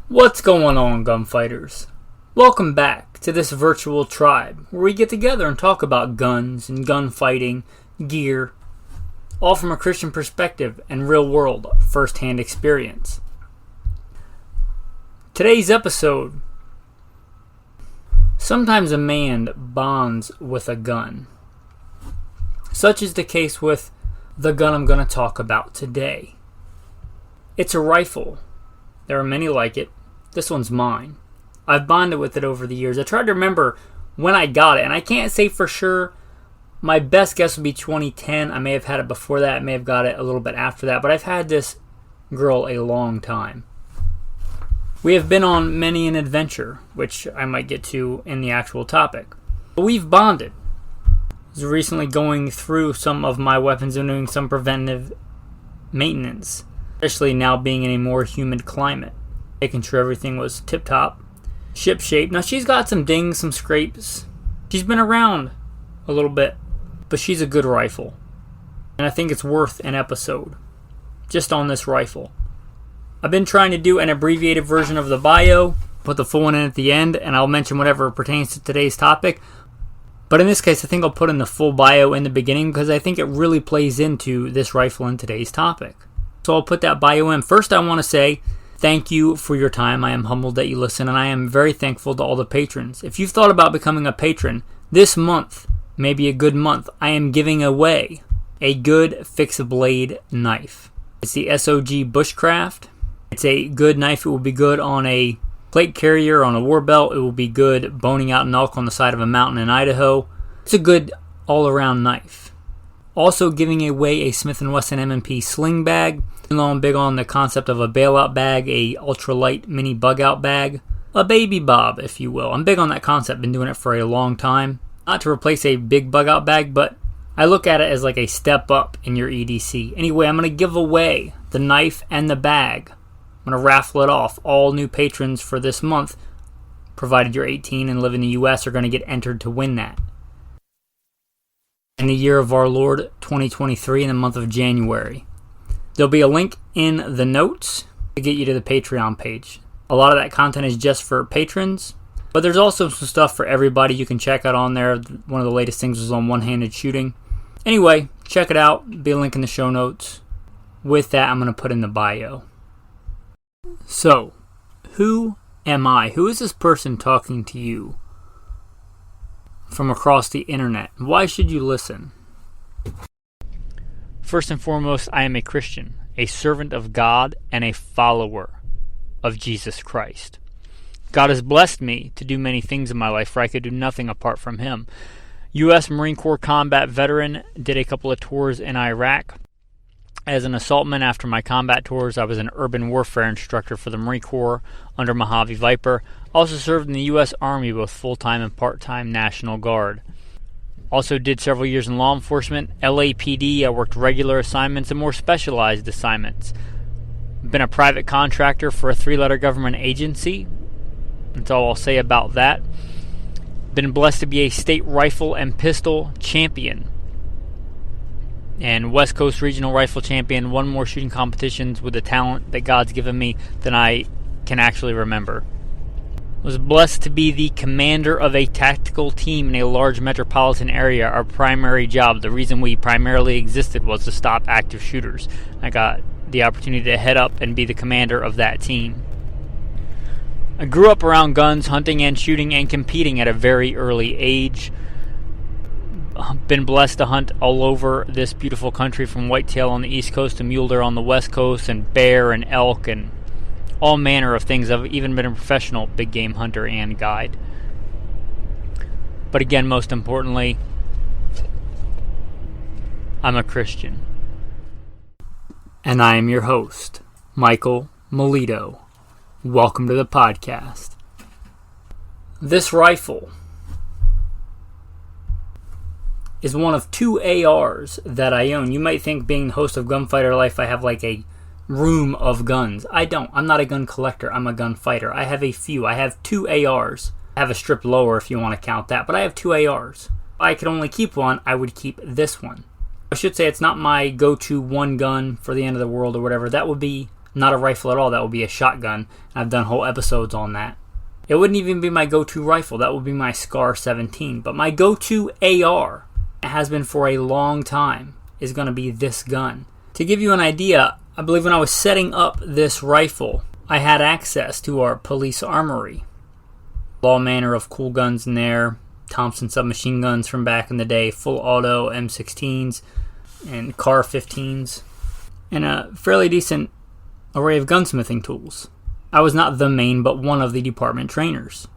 What's going on, gunfighters? Welcome back to this virtual tribe where we get together and talk about guns and gunfighting, gear, all from a Christian perspective and real-world first-hand experience. Today's episode: sometimes a man bonds with a gun. Such is the case with the gun I'm going to talk about today. It's a rifle. There are many like it. This one's mine. I've bonded with it over the years. I tried to remember when I got it, and I can't say for sure. My best guess would be 2010. I may have had it before that. I may have got it a little bit after that, but I've had this girl a long time. We have been on many an adventure, which I might get to in the actual topic. But we've bonded. I was recently going through some of my weapons and doing some preventive maintenance, especially now being in a more humid climate, making sure everything was tip-top, ship-shape. Now, she's got some dings, some scrapes. She's been around a little bit, but she's a good rifle. And I think it's worth an episode just on this rifle. I've been trying to do an abbreviated version of the bio, put the full one in at the end, and I'll mention whatever pertains to today's topic. But in this case, I think I'll put in the full bio in the beginning because I think it really plays into this rifle and today's topic. So I'll put that bio in. First, I want to say thank you for your time. I am humbled that you listen, and I am very thankful to all the patrons. If you've thought about becoming a patron, this month may be a good month. I am giving away a good fixed blade knife. It's the SOG Bushcraft. It's a good knife. It will be good on a plate carrier, on a war belt. It will be good boning out an elk on the side of a mountain in Idaho. It's a good all-around knife. Also giving away a Smith & Wesson M&P sling bag. I'm big on the concept of a bailout bag, a ultralight mini bug-out bag, a baby bob, if you will. I'm big on that concept. Been doing it for a long time. Not to replace a big bug-out bag, but I look at it as like a step up in your EDC. Anyway, I'm going to give away the knife and the bag. I'm going to raffle it off. All new patrons for this month, provided you're 18 and live in the U.S., are going to get entered to win that. In the year of our Lord 2023, in the month of January. There'll be a link in the notes to get you to the Patreon page. A lot of that content is just for patrons, but there's also some stuff for everybody you can check out on there. One of the latest things was on one-handed shooting. Anyway, check it out. There'll be a link in the show notes. With that, I'm going to put in the bio. So, who am I? Who is this person talking to you from across the internet? Why should you listen? First and foremost, I am a Christian, a servant of God, and a follower of Jesus Christ. God has blessed me to do many things in my life, for I could do nothing apart from Him. U.S. Marine Corps combat veteran, did a couple of tours in Iraq. As an assaultman after my combat tours, I was an urban warfare instructor for the Marine Corps under Mojave Viper. Also served in the U.S. Army, both full-time and part-time National Guard. Also did several years in law enforcement, LAPD. I worked regular assignments and more specialized assignments. Been a private contractor for a 3-letter government agency. That's all I'll say about that. Been blessed to be a state rifle and pistol champion. And West Coast Regional Rifle Champion. Won more shooting competitions with the talent that God's given me than I can actually remember. Was blessed to be the commander of a tactical team in a large metropolitan area. Our primary job, the reason we primarily existed, was to stop active shooters. I got the opportunity to head up and be the commander of that team. I grew up around guns, hunting and shooting and competing at a very early age. Been blessed to hunt all over this beautiful country, from whitetail on the East Coast to mule deer on the West Coast, and bear and elk and all manner of things. I've even been a professional big game hunter and guide. But again, most importantly, I'm a Christian. And I am your host, Michael Melito. Welcome to the podcast. This rifle is one of 2 ARs that I own. You might think, being the host of Gunfighter Life, I have like a room of guns. I don't. I'm not a gun collector. I'm a gunfighter. I have a few. I have 2 ARs. I have a strip lower if you want to count that, but I have 2 ARs. If I could only keep one, I would keep this one. I should say it's not my go-to one gun for the end of the world or whatever. That would be not a rifle at all. That would be a shotgun. I've done whole episodes on that. It wouldn't even be my go-to rifle. That would be my Scar 17. But my go-to AR, it has been for a long time, is going to be this gun. To give you an idea, I believe when I was setting up this rifle, I had access to our police armory. All manner of cool guns in there. Thompson submachine guns from back in the day, full auto M16s and Ar15s, and a fairly decent array of gunsmithing tools. I was not the main, but one of the department trainers.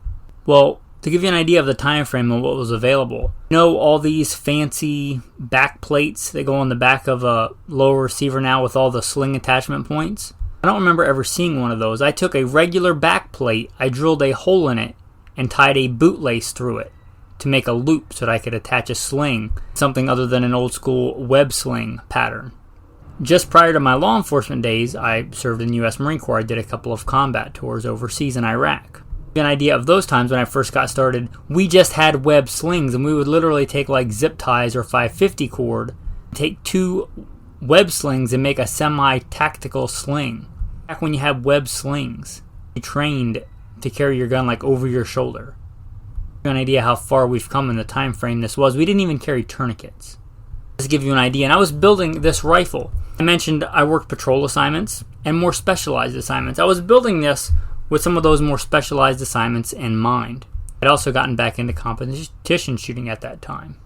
Well, to give you an idea of the time frame and what was available, all these fancy back plates that go on the back of a lower receiver now with all the sling attachment points? I don't remember ever seeing one of those. I took a regular back plate, I drilled a hole in it, and tied a bootlace through it to make a loop so that I could attach a sling, something other than an old school web sling pattern. Just prior to my law enforcement days, I served in the U.S. Marine Corps. I did a couple of combat tours overseas in Iraq. An idea of those times when I first got started, we just had web slings, and we would literally take like zip ties or 550 cord, take 2 web slings and make a semi-tactical sling. Back when you had web slings, you trained to carry your gun like over your shoulder. An idea how far we've come in the time frame this was. We didn't even carry tourniquets. Just to give you an idea, and I was building this rifle. I mentioned I worked patrol assignments and more specialized assignments. I was building this with some of those more specialized assignments in mind. I'd also gotten back into competition shooting at that time.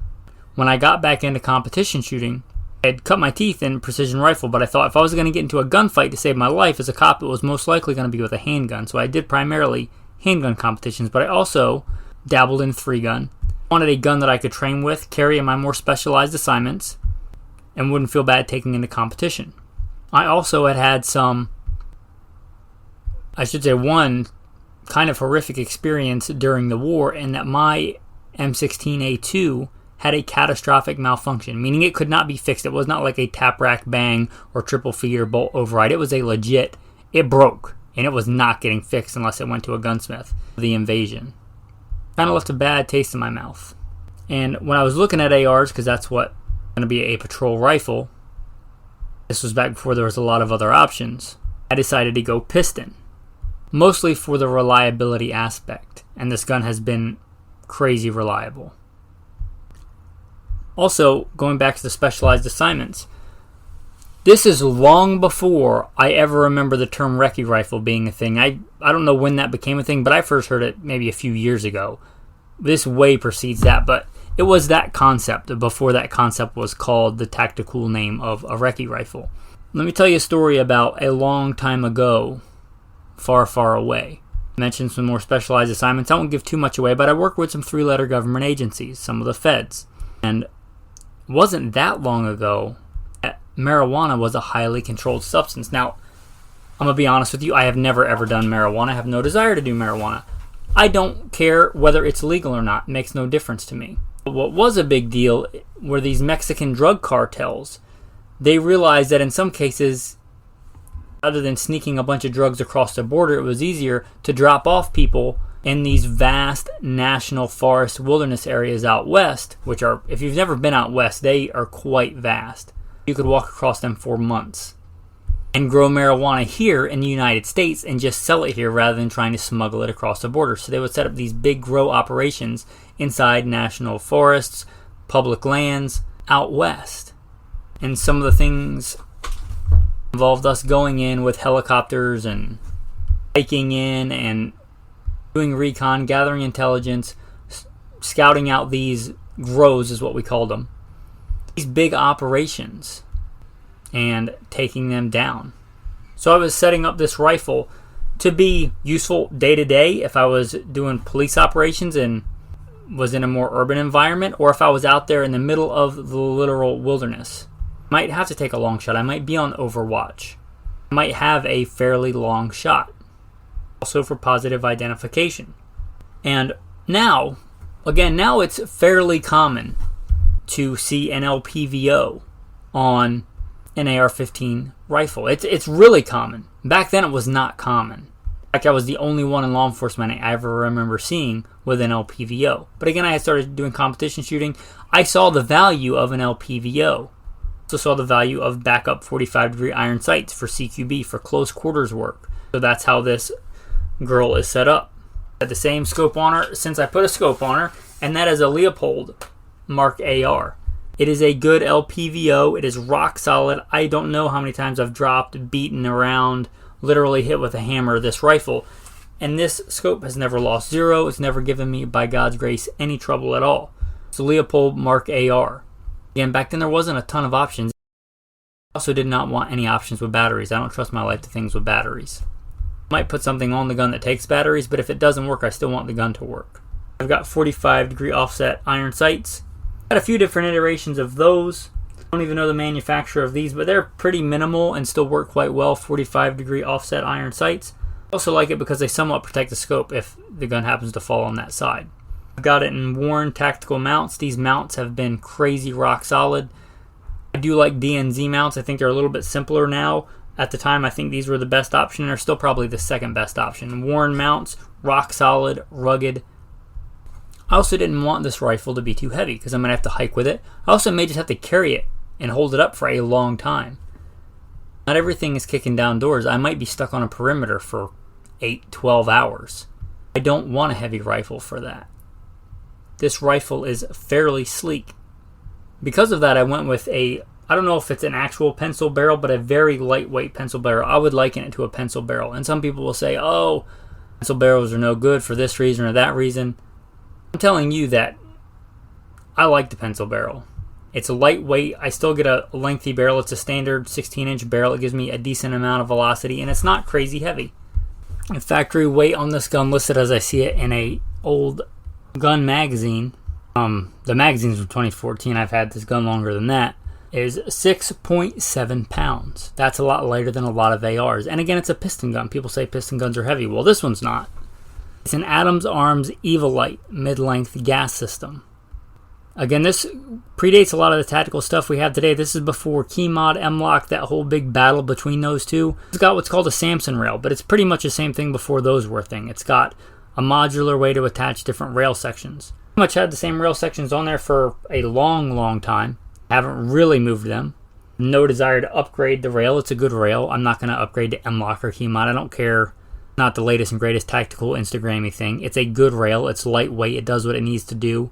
When I got back into competition shooting, I had cut my teeth in precision rifle, but I thought if I was going to get into a gunfight to save my life as a cop, it was most likely going to be with a handgun. So I did primarily handgun competitions, but I also dabbled in 3-gun. Wanted a gun that I could train with, carry in my more specialized assignments, and wouldn't feel bad taking into competition. I also had one kind of horrific experience during the war, in that my M16A2 had a catastrophic malfunction, meaning it could not be fixed. It was not like a tap rack bang or triple figure bolt override. It was a legit, it broke, and it was not getting fixed unless it went to a gunsmith. The invasion kind of left a bad taste in my mouth. And when I was looking at ARs, because that's what going to be a patrol rifle, this was back before there was a lot of other options, I decided to go piston, mostly for the reliability aspect, and this gun has been crazy reliable. Also, going back to the specialized assignments, this is long before I ever remember the term Recce rifle being a thing. I don't know when that became a thing, but I first heard it maybe a few years ago. This way precedes that, but it was that concept before that concept was called the tactical name of a Recce rifle. Let me tell you a story about a long time ago, far, far away. I mentioned some more specialized assignments. I won't give too much away, but I worked with some 3-letter government agencies, some of the feds. And it wasn't that long ago that marijuana was a highly controlled substance. Now, I'm going to be honest with you, I have never ever done marijuana. I have no desire to do marijuana. I don't care whether it's legal or not. It makes no difference to me. But what was a big deal were these Mexican drug cartels. They realized that in some cases, other than sneaking a bunch of drugs across the border, it was easier to drop off people in these vast national forest wilderness areas out west, which are, if you've never been out west, they are quite vast. You could walk across them for months and grow marijuana here in the United States and just sell it here rather than trying to smuggle it across the border. So they would set up these big grow operations inside national forests, public lands out west. And some of the things involved us going in with helicopters and hiking in and doing recon, gathering intelligence, scouting out these grows is what we called them. These big operations and taking them down. So I was setting up this rifle to be useful day to day if I was doing police operations and was in a more urban environment, or if I was out there in the middle of the literal wilderness. Might have to take a long shot. I might be on overwatch. I might have a fairly long shot. Also for positive identification. And now it's fairly common to see an LPVO on an AR-15 rifle. It's really common. Back then it was not common. In fact, I was the only one in law enforcement I ever remember seeing with an LPVO. But again, I had started doing competition shooting. I saw the value of an LPVO. Also saw the value of backup 45-degree iron sights for CQB, for close quarters work. So that's how this girl is set up. Had the same scope on her since I put a scope on her, and that is a Leopold Mark AR. It is a good LPVO. It is rock solid. I don't know how many times I've dropped, beaten around, literally hit with a hammer this rifle. And this scope has never lost zero. It's never given me, by God's grace, any trouble at all. It's a Leopold Mark AR. Again, back then there wasn't a ton of options. I also did not want any options with batteries. I don't trust my life to things with batteries. I might put something on the gun that takes batteries, but if it doesn't work, I still want the gun to work. I've got 45-degree offset iron sights. Got a few different iterations of those. I don't even know the manufacturer of these, but they're pretty minimal and still work quite well. 45-degree offset iron sights. I also like it because they somewhat protect the scope if the gun happens to fall on that side. I've got it in worn tactical mounts. These mounts have been crazy rock solid. I do like DNZ mounts. I think they're a little bit simpler now. At the time, I think these were the best option, and are still probably the second best option. Worn mounts, rock solid, rugged. I also didn't want this rifle to be too heavy because I'm going to have to hike with it. I also may just have to carry it and hold it up for a long time. Not everything is kicking down doors. I might be stuck on a perimeter for 8-12 hours. I don't want a heavy rifle for that. This rifle is fairly sleek. Because of that, I went with I don't know if it's an actual pencil barrel, but a very lightweight pencil barrel. I would liken it to a pencil barrel. And some people will say, oh, pencil barrels are no good for this reason or that reason. I'm telling you that I like the pencil barrel. It's a lightweight. I still get a lengthy barrel. It's a standard 16-inch barrel. It gives me a decent amount of velocity, and it's not crazy heavy. The factory weight on this gun, listed as I see it in a old gun magazine, the magazine's from 2014, I've had this gun longer than that, is 6.7 pounds. That's a lot lighter than a lot of ARs. And again, it's a piston gun. People say piston guns are heavy. Well, this one's not. It's an Adams Arms Evilite mid-length gas system. Again, this predates a lot of the tactical stuff we have today. This is before Keymod, M-Lock, that whole big battle between those two. It's got what's called a Samson rail, but it's pretty much the same thing before those were a thing. It's got a modular way to attach different rail sections. Pretty much had the same rail sections on there for a long time. Haven't really moved them. No desire to upgrade the rail. It's a good rail. I'm not going to upgrade to M-Lock or Keymod. I don't care. Not the latest and greatest tactical Instagrammy thing. It's a good rail. It's lightweight. It does what it needs to do.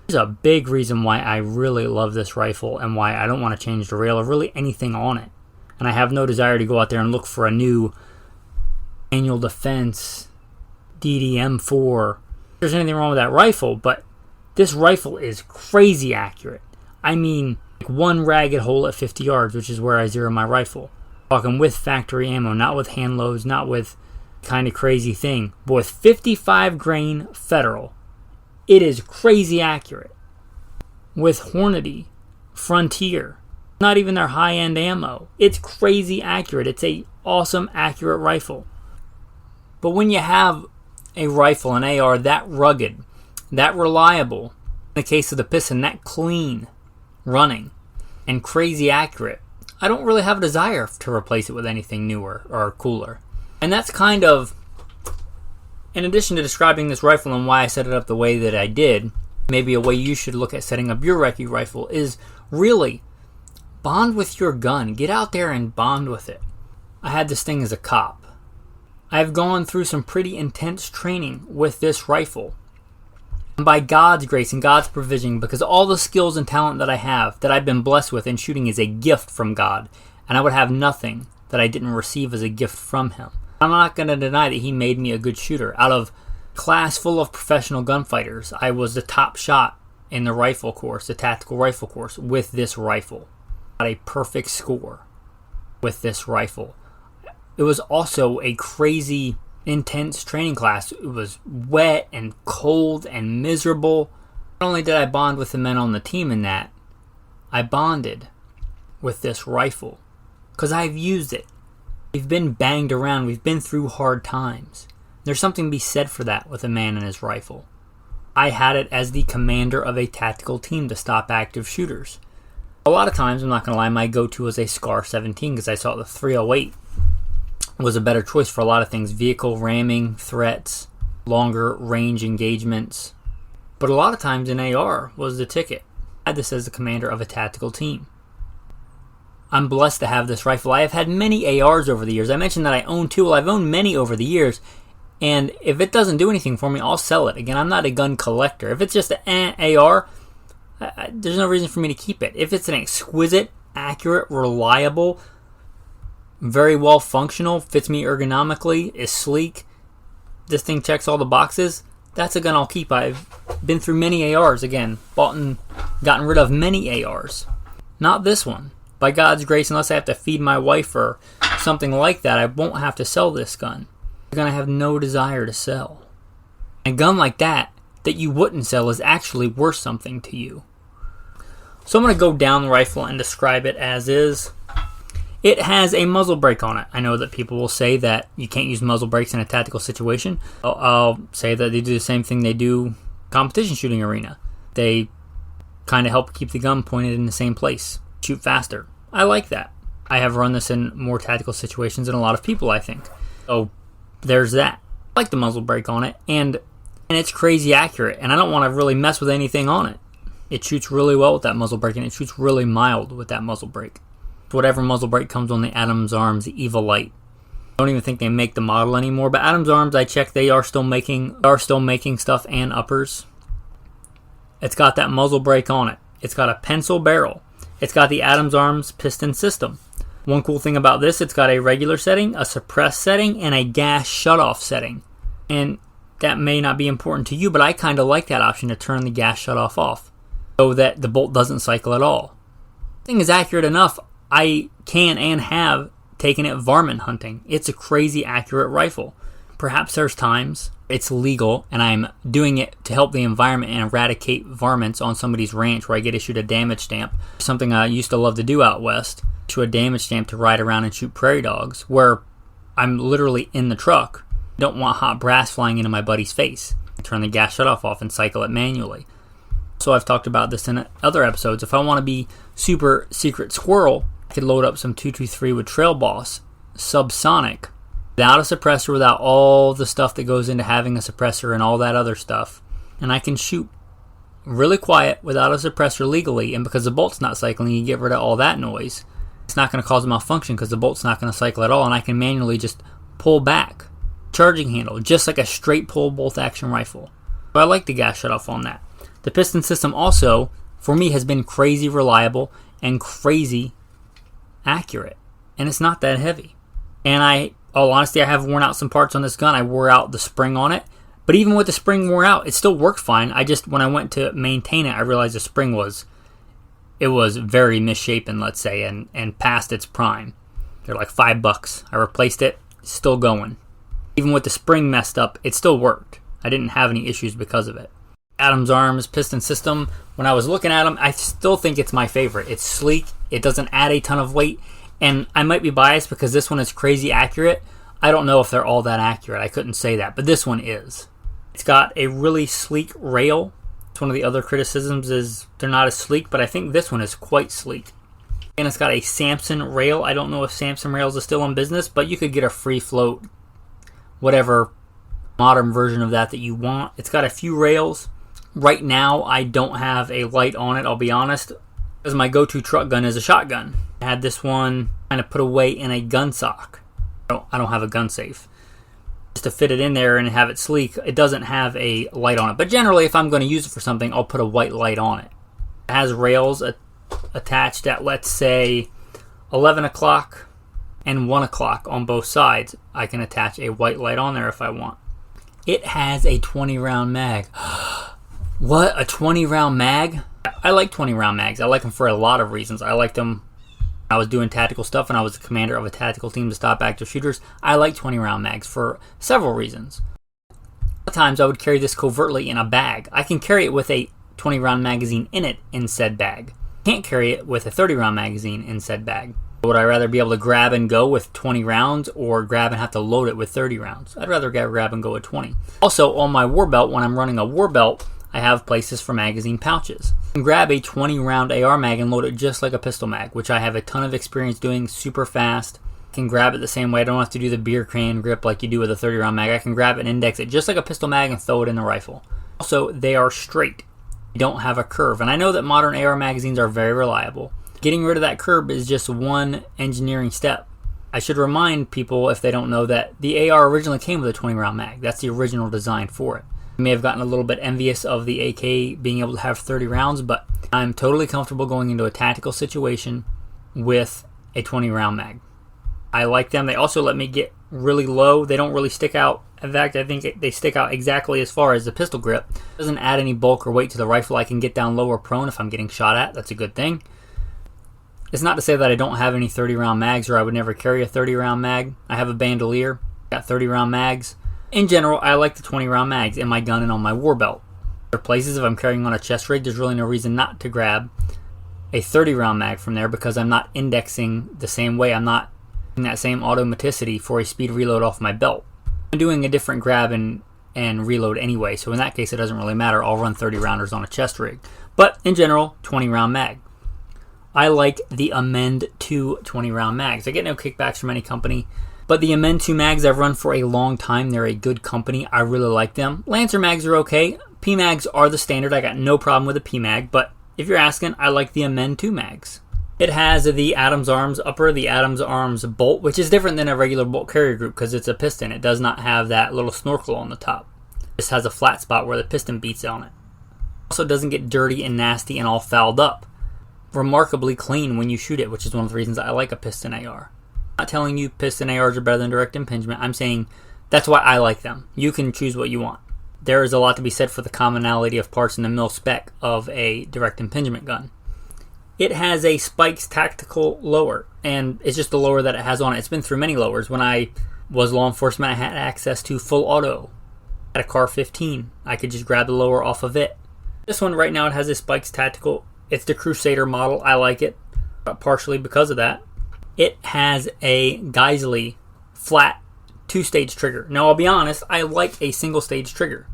There's a big reason why I really love this rifle and why I don't want to change the rail or really anything on it. And I have no desire to go out there and look for a new Manual Defense DDM4. There's anything wrong with that rifle, but this rifle is crazy accurate. I mean, one ragged hole at 50 yards, which is where I zero my rifle. Talking with factory ammo, not with hand loads, not with kind of crazy thing, but with 55 grain Federal. It is crazy accurate. With Hornady, Frontier, not even their high-end ammo. It's crazy accurate. It's a awesome, accurate rifle. But when you have a rifle, an AR, that rugged, that reliable, in the case of the piston, that clean running, and crazy accurate, I don't really have a desire to replace it with anything newer or cooler. And that's kind of, in addition to describing this rifle and why I set it up the way that I did, maybe a way you should look at setting up your recce rifle is really bond with your gun. Get out there and bond with it. I had this thing as a cop. I've gone through some pretty intense training with this rifle. And by God's grace and God's provision, because all the skills and talent that I have, that I've been blessed with in shooting, is a gift from God. And I would have nothing that I didn't receive as a gift from Him. I'm not going to deny that He made me a good shooter. Out of a class full of professional gunfighters, I was the top shot in the rifle course, the tactical rifle course, with this rifle. Got a perfect score with this rifle. It was also a crazy, intense training class. It was wet and cold and miserable. Not only did I bond with the men on the team in that, I bonded with this rifle because I've used it. We've been banged around. We've been through hard times. There's something to be said for that with a man and his rifle. I had it as the commander of a tactical team to stop active shooters. A lot of times, I'm not going to lie, my go-to was a Scar 17 because I saw the 308 was a better choice for a lot of things. Vehicle ramming, threats, longer range engagements. But a lot of times an AR was the ticket. I had this as the commander of a tactical team. I'm blessed to have this rifle. I have had many ARs over the years. I mentioned that I own two. Well, I've owned many over the years. And if it doesn't do anything for me, I'll sell it. Again, I'm not a gun collector. If it's just an AR, there's no reason for me to keep it. If it's an exquisite, accurate, reliable, very well functional, fits me ergonomically, is sleek, this thing checks all the boxes, that's a gun I'll keep. I've been through many ARs. Again, bought and gotten rid of many ARs. Not this one. By God's grace, unless I have to feed my wife or something like that, I won't have to sell this gun. A gun I have no desire to sell. A gun like that you wouldn't sell is actually worth something to you. So I'm going to go down the rifle and describe it as is. It has a muzzle brake on it. I know that people will say that you can't use muzzle brakes in a tactical situation. I'll say that they do the same thing they do competition shooting arena. They kind of help keep the gun pointed in the same place. Shoot faster. I like that. I have run this in more tactical situations than a lot of people, I think. So there's that. I like the muzzle brake on it, and it's crazy accurate, and I don't want to really mess with anything on it. It shoots really well with that muzzle brake, and it shoots really mild with that muzzle brake. Whatever muzzle brake comes on the Ar15s, the Evil Light. I don't even think they make the model anymore, but Ar15s, I checked, they are still making stuff and uppers. It's got that muzzle brake on it. It's got a pencil barrel. It's got the Ar15s piston system. One cool thing about this, it's got a regular setting, a suppress setting, and a gas shutoff setting. And that may not be important to you, but I kind of like that option to turn the gas shutoff off so that the bolt doesn't cycle at all. The thing is accurate enough. I can and have taken it varmint hunting. It's a crazy accurate rifle. Perhaps there's times it's legal and I'm doing it to help the environment and eradicate varmints on somebody's ranch where I get issued a damage stamp. Something I used to love to do out west. Issue a damage stamp to ride around and shoot prairie dogs where I'm literally in the truck. I don't want hot brass flying into my buddy's face. I turn the gas shutoff off and cycle it manually. So I've talked about this in other episodes. If I want to be super secret squirrel, I could load up some 223 with Trail Boss, subsonic, without a suppressor, without all the stuff that goes into having a suppressor and all that other stuff. And I can shoot really quiet without a suppressor legally, and because the bolt's not cycling, you get rid of all that noise. It's not going to cause a malfunction because the bolt's not going to cycle at all, and I can manually just pull back. Charging handle, just like a straight pull bolt action rifle. But I like the gas shutoff on that. The piston system also, for me, has been crazy reliable and crazy accurate, and it's not that heavy. And all honesty, I have worn out some parts on this gun. I wore out the spring on it, but even with the spring wore out, it still worked fine. When I went to maintain it, I realized the spring was very misshapen, let's say, and past its prime. They're like $5. I replaced it, still going. Even with the spring messed up, it still worked. I didn't have any issues because of it. Ar15s piston system, when I was looking at them, I still think it's my favorite. It's sleek, it doesn't add a ton of weight, and I might be biased because this one is crazy accurate. I don't know if they're all that accurate, I couldn't say that, but this one is. It's got a really sleek rail. It's one of the other criticisms is they're not as sleek, but I think this one is quite sleek. And it's got a Samson rail. I don't know if Samson rails is still in business, but you could get a free float, whatever modern version of that you want. It's got a few rails. Right now, I don't have a light on it, I'll be honest, because my go-to truck gun is a shotgun. I had this one kind of put away in a gun sock. I don't have a gun safe. Just to fit it in there and have it sleek, it doesn't have a light on it. But generally, if I'm going to use it for something, I'll put a white light on it. It has rails attached at, let's say, 11 o'clock and 1 o'clock on both sides. I can attach a white light on there if I want. It has a 20-round mag. What? A 20-round mag? I like 20-round mags. I like them for a lot of reasons. I liked them when I was doing tactical stuff and I was the commander of a tactical team to stop active shooters. I like 20-round mags for several reasons. A lot of times I would carry this covertly in a bag. I can carry it with a 20-round magazine in it in said bag. Can't carry it with a 30-round magazine in said bag. Would I rather be able to grab and go with 20 rounds or grab and have to load it with 30 rounds? I'd rather grab and go with 20. Also, on my war belt, when I'm running a war belt, I have places for magazine pouches. You can grab a 20-round AR mag and load it just like a pistol mag, which I have a ton of experience doing super fast. I can grab it the same way. I don't have to do the beer can grip like you do with a 30-round mag. I can grab it and index it just like a pistol mag and throw it in the rifle. Also, they are straight. They don't have a curve. And I know that modern AR magazines are very reliable. Getting rid of that curb is just one engineering step. I should remind people, if they don't know, that the AR originally came with a 20 round mag. That's the original design for it. I may have gotten a little bit envious of the AK being able to have 30 rounds, but I'm totally comfortable going into a tactical situation with a 20 round mag. I like them. They also let me get really low. They don't really stick out. In fact, I think they stick out exactly as far as the pistol grip. It doesn't add any bulk or weight to the rifle. I can get down low or prone if I'm getting shot at. That's a good thing. It's not to say that I don't have any 30 round mags or I would never carry a 30 round mag. I have a bandolier, got 30 round mags. In general, I like the 20 round mags in my gun and on my war belt. There are places, if I'm carrying on a chest rig, there's really no reason not to grab a 30 round mag from there because I'm not indexing the same way. I'm not in that same automaticity for a speed reload off my belt. I'm doing a different grab and reload anyway, so in that case it doesn't really matter. I'll run 30 rounders on a chest rig. But in general, 20 round mag. I like the Amend 2 20 round mags. I get no kickbacks from any company, but the Amend 2 mags I've run for a long time. They're a good company. I really like them. Lancer mags are okay. PMags are the standard. I got no problem with a PMag, but if you're asking, I like the Amend 2 mags. It has the Adams Arms upper, the Adams Arms bolt, which is different than a regular bolt carrier group because it's a piston. It does not have that little snorkel on the top. It just has a flat spot where the piston beats on it. Also, it doesn't get dirty and nasty and all fouled up. Remarkably clean when you shoot it, which is one of the reasons I like a piston AR. I'm not telling you piston ARs are better than direct impingement. I'm saying that's why I like them. You can choose what you want. There is a lot to be said for the commonality of parts in the mil spec of a direct impingement gun. It has a Spikes tactical lower, and it's just the lower that it has on it. It's been through many lowers. When I was law enforcement, I had access to full auto. At a Ar15, I could just grab the lower off of it. This one right now, it has a Spikes tactical. It's the Crusader model. I like it, partially because of that. It has a Geisley flat 2-stage trigger. Now, I'll be honest, I like a single-stage trigger.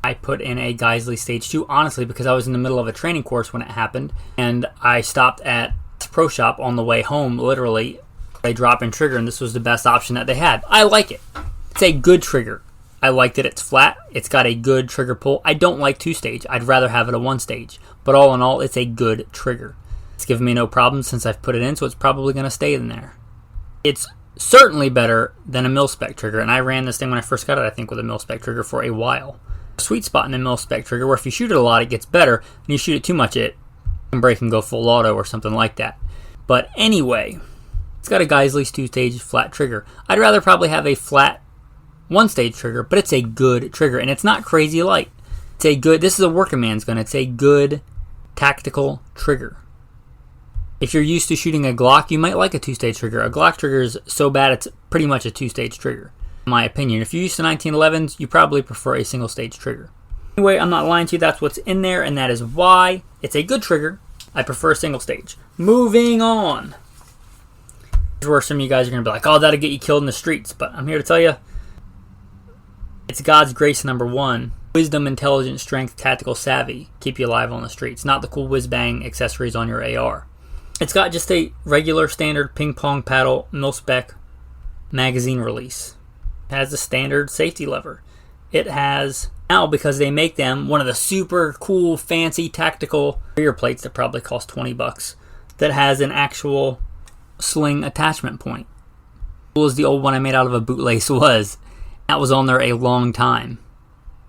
I put in a Geisley Stage 2, honestly, because I was in the middle of a training course when it happened, and I stopped at Pro Shop on the way home, literally. They drop in trigger, and this was the best option that they had. I like it. It's a good trigger. I liked it. It's flat. It's got a good trigger pull. I don't like 2-stage. I'd rather have it a 1-stage. But all in all, it's a good trigger. It's given me no problems since I've put it in, so it's probably going to stay in there. It's certainly better than a mil-spec trigger, and I ran this thing when I first got it, I think, with a mil-spec trigger for a while. A sweet spot in a mil-spec trigger where if you shoot it a lot, it gets better, and you shoot it too much, it can break and go full auto or something like that. But anyway, it's got a Geisley's 2-stage flat trigger. I'd rather probably have a flat 1-stage trigger, but it's a good trigger, and it's not crazy light. It's a good, this is a working man's gun. It's a good tactical trigger. If you're used to shooting a Glock, you might like a 2-stage trigger. A Glock trigger is so bad it's pretty much a 2-stage trigger, in my opinion. If you're used to 1911s, you probably prefer a single-stage trigger. Anyway, I'm not lying to you. That's what's in there, and that is why it's a good trigger. I prefer a single-stage. Moving on. Here's where some of you guys are going to be like, oh, that'll get you killed in the streets. But I'm here to tell you, it's God's grace, number one. Wisdom, intelligence, strength, tactical savvy keep you alive on the streets. Not the cool whiz-bang accessories on your AR. It's got just a regular standard ping pong paddle mil-spec magazine release. It has the standard safety lever. It has, now because they make them, one of the super cool fancy tactical rear plates that probably cost $20 that has an actual sling attachment point. Cool as the old one I made out of a bootlace was. That was on there a long time.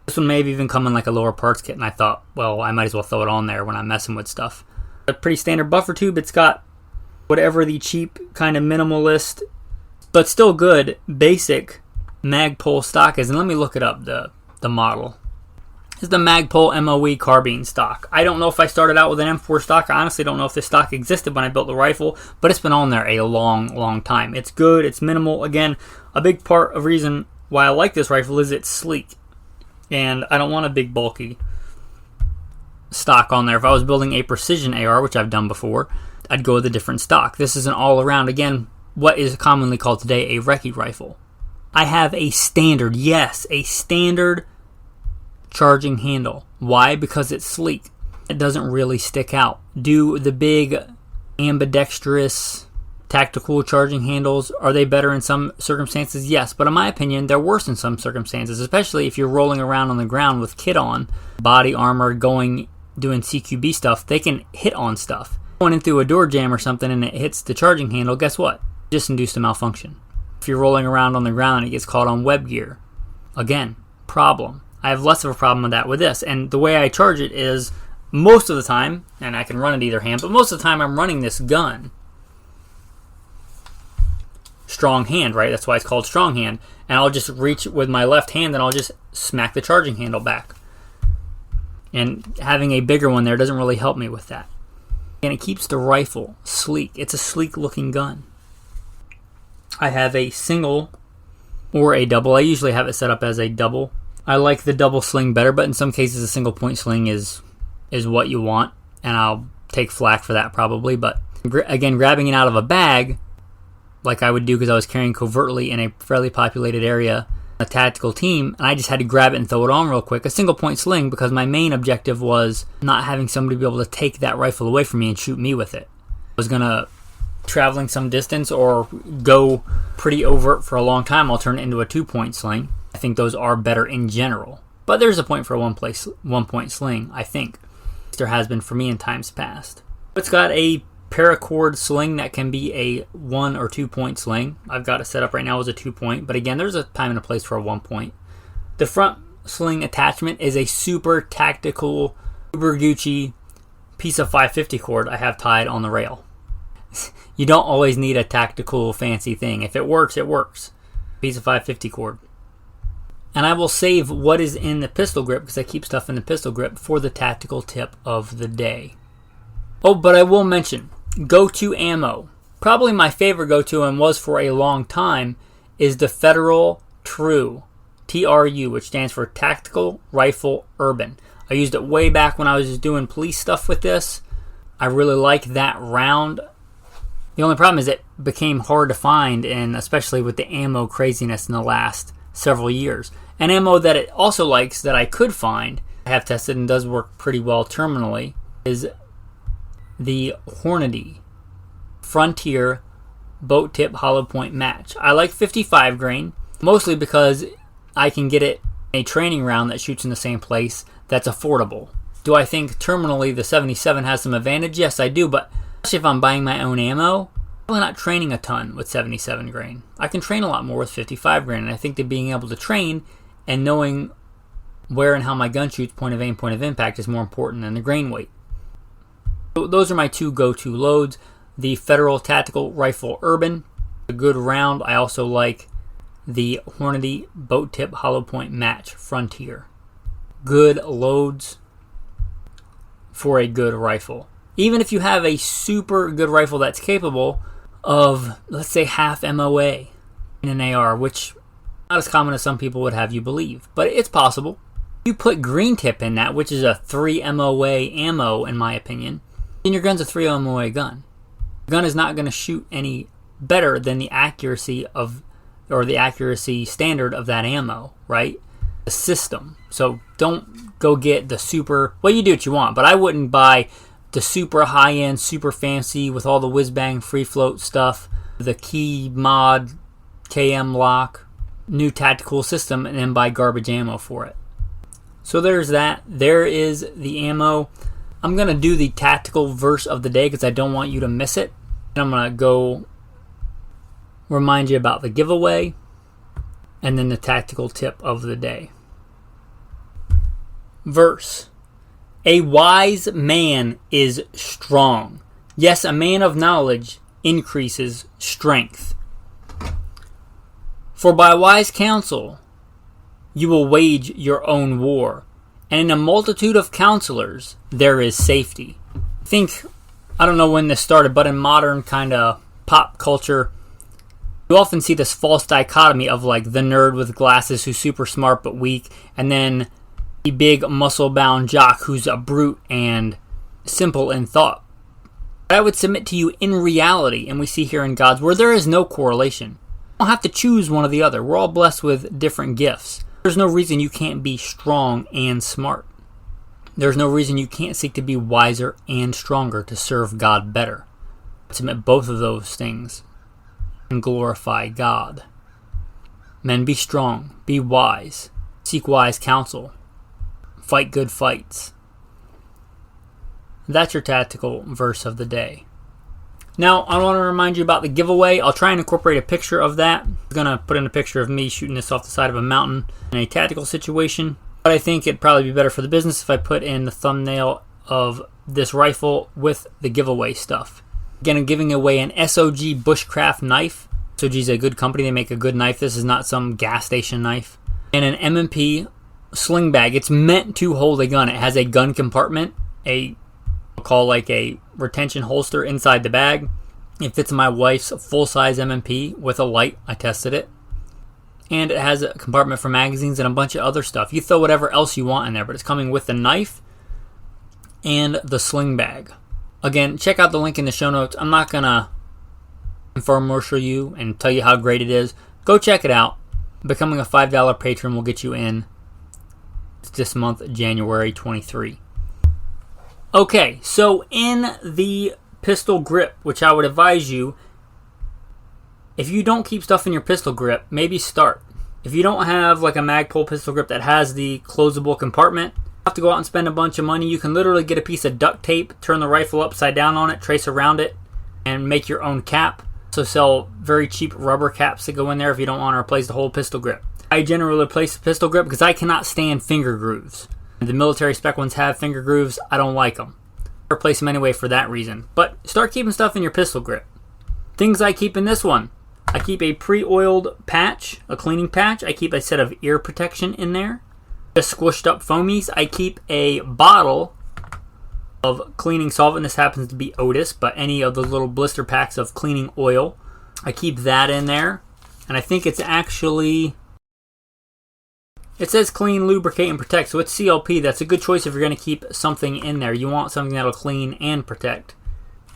This one may have even come in like a lower parts kit, and I thought, well, I might as well throw it on there when I'm messing with stuff. A pretty standard buffer tube. It's got whatever the cheap kind of minimalist, but still good, basic Magpul stock is. And let me look it up, the model. It's the Magpul MOE carbine stock. I don't know if I started out with an M4 stock. I honestly don't know if this stock existed when I built the rifle, but it's been on there a long time. It's good. It's minimal. Again, a big part of reason why I like this rifle is it's sleek. And I don't want a big bulky stock on there. If I was building a precision AR, which I've done before, I'd go with a different stock. This is an all-around, again, what is commonly called today a Recce rifle. I have a standard, yes, a standard charging handle. Why? Because it's sleek. It doesn't really stick out. Do the big ambidextrous tactical charging handles, are they better in some circumstances? Yes, but in my opinion, they're worse in some circumstances, especially if you're rolling around on the ground with kit on, body armor, doing CQB stuff. They can hit on stuff. Going in through a door jamb or something and it hits the charging handle, guess what? Just induced a malfunction. If you're rolling around on the ground and it gets caught on web gear, again, problem. I have less of a problem with that with this. And the way I charge it is most of the time, and I can run it either hand, but most of the time I'm running this gun strong hand, right? That's why it's called strong hand. And I'll just reach with my left hand and I'll just smack the charging handle back. And having a bigger one there doesn't really help me with that. And it keeps the rifle sleek. It's a sleek looking gun. I have a single or a double. I usually have it set up as a double. I like the double sling better, but in some cases a single point sling is what you want, and I'll take flack for that probably. But again, grabbing it out of a bag, like I would do because I was carrying covertly in a fairly populated area, a tactical team, and I just had to grab it and throw it on real quick. A single point sling because my main objective was not having somebody be able to take that rifle away from me and shoot me with it. I was going to traveling some distance or go pretty overt for a long time, I'll turn it into a 2-point sling. I think those are better in general. But there's a point for a 1-point sling, I think. There has been for me in times past. It's got a paracord sling that can be a 1 or 2-point sling. I've got it set up right now as a 2-point, but again, there's a time and a place for a 1-point. The front sling attachment is a super tactical, uber Gucci piece of 550 cord I have tied on the rail. You don't always need a tactical fancy thing. If it works, it works. Piece of 550 cord. And I will save what is in the pistol grip because I keep stuff in the pistol grip for the tactical tip of the day. Oh, but I will mention, go-to ammo. Probably my favorite go-to and was for a long time is the Federal TRU, TRU, which stands for Tactical Rifle Urban. I used it way back when I was just doing police stuff with this. I really like that round. The only problem is it became hard to find, and especially with the ammo craziness in the last several years. An ammo that it also likes that I could find, I have tested and does work pretty well terminally, is the Hornady Frontier Boat Tip Hollow Point Match. I like 55 grain, mostly because I can get it a training round that shoots in the same place that's affordable. Do I think terminally the 77 has some advantage? Yes, I do, but especially if I'm buying my own ammo, I'm probably not training a ton with 77 grain. I can train a lot more with 55 grain, and I think that being able to train and knowing where and how my gun shoots, point of aim, point of impact, is more important than the grain weight. So those are my two go-to loads. The Federal Tactical Rifle Urban, a good round. I also like the Hornady Boat Tip Hollow Point Match Frontier. Good loads for a good rifle. Even if you have a super good rifle that's capable of, let's say, half MOA in an AR, which is not as common as some people would have you believe, but it's possible. You put green tip in that, which is a 3 MOA ammo, in my opinion, then your gun's a 3 MOA gun. The gun is not going to shoot any better than the accuracy of, or the accuracy standard of that ammo, right? The system. So don't go get the super, well, you do what you want, but I wouldn't buy the super high-end, super fancy with all the whiz-bang free float stuff, the key mod, KM lock, new tactical system, and then buy garbage ammo for it. So there's that. There is the ammo. I'm going to do the tactical verse of the day because I don't want you to miss it. And I'm going to go remind you about the giveaway and then the tactical tip of the day. Verse. A wise man is strong. Yes, a man of knowledge increases strength. For by wise counsel you will wage your own war, and in a multitude of counselors there is safety. I don't know when this started, but in modern kind of pop culture, you often see this false dichotomy of like the nerd with glasses who's super smart but weak, and then the big muscle-bound jock who's a brute and simple in thought. But I would submit to you, in reality, and we see here in God's Word, there is no correlation. You don't have to choose one or the other. We're all blessed with different gifts. There's no reason you can't be strong and smart. There's no reason you can't seek to be wiser and stronger to serve God better. Submit both of those things and glorify God. Men, be strong, be wise, seek wise counsel. Fight good fights. That's your tactical verse of the day. Now, I want to remind you about the giveaway. I'll try and incorporate a picture of that. I'm going to put in a picture of me shooting this off the side of a mountain in a tactical situation. But I think it'd probably be better for the business if I put in the thumbnail of this rifle with the giveaway stuff. Again, I'm giving away an SOG bushcraft knife. SOG is a good company. They make a good knife. This is not some gas station knife. And an M&P sling bag. It's meant to hold a gun. It has a gun compartment, I'll call like a retention holster inside the bag. It fits my wife's full-size M&P with a light. I tested it. And it has a compartment for magazines and a bunch of other stuff. You throw whatever else you want in there, but it's coming with the knife and the sling bag. Again, check out the link in the show notes. I'm not going to infomercial you and tell you how great it is. Go check it out. Becoming a $5 patron will get you in this month, January 23. Okay, so in the pistol grip, which I would advise you, if you don't keep stuff in your pistol grip, maybe start. If you don't have like a Magpul pistol grip that has the closable compartment, you have to go out and spend a bunch of money. You can literally get a piece of duct tape, turn the rifle upside down on it, trace around it, and make your own cap. So sell very cheap rubber caps that go in there if you don't want to replace the whole pistol grip. I generally replace the pistol grip because I cannot stand finger grooves. The military spec ones have finger grooves. I don't like them. I replace them anyway for that reason. But start keeping stuff in your pistol grip. Things I keep in this one. I keep a pre-oiled patch, a cleaning patch. I keep a set of ear protection in there. Just squished up foamies. I keep a bottle of cleaning solvent. This happens to be Otis, but any of the little blister packs of cleaning oil. I keep that in there. And I think it's actually... It says clean, lubricate, and protect, so it's CLP. That's a good choice if you're going to keep something in there. You want something that'll clean and protect.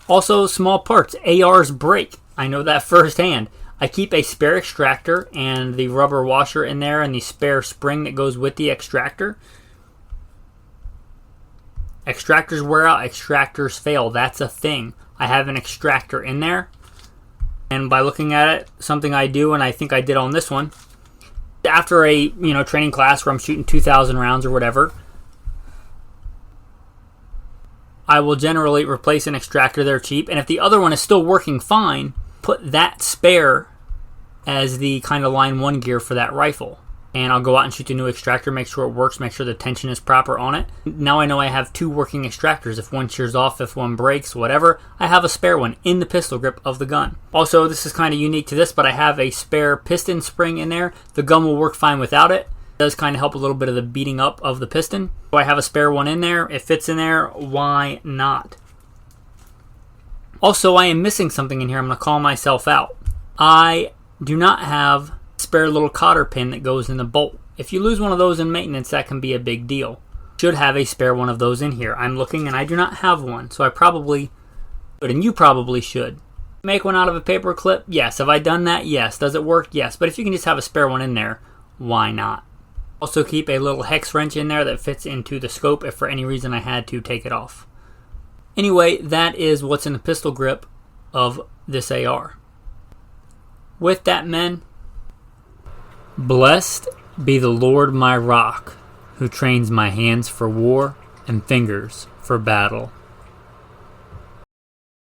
Also, small parts. ARs break. I know that firsthand. I keep a spare extractor and the rubber washer in there and the spare spring that goes with the extractor. Extractors wear out, extractors fail. That's a thing. I have an extractor in there. And by looking at it, something I do, and I think I did on this one, after a training class where I'm shooting 2,000 rounds or whatever, I will generally replace an extractor. They're cheap. And if the other one is still working fine, put that spare as the kind of line 1 gear for that rifle. And I'll go out and shoot the new extractor, make sure it works, make sure the tension is proper on it. Now I know I have 2 working extractors. If one shears off, if one breaks, whatever, I have a spare one in the pistol grip of the gun. Also, this is kind of unique to this, but I have a spare piston spring in there. The gun will work fine without it. It does kind of help a little bit of the beating up of the piston. So I have a spare one in there. It fits in there. Why not? Also, I am missing something in here. I'm going to call myself out. I do not have spare little cotter pin that goes in the bolt. If you lose one of those in maintenance, that can be a big deal. Should have a spare one of those in here. I'm looking and I do not have one, so I probably should, and you probably should. Make one out of a paper clip? Yes. Have I done that? Yes. Does it work? Yes. But if you can just have a spare one in there, why not? Also keep a little hex wrench in there that fits into the scope if for any reason I had to take it off. Anyway, that is what's in the pistol grip of this AR. With that, men, blessed be the Lord my rock, who trains my hands for war and fingers for battle.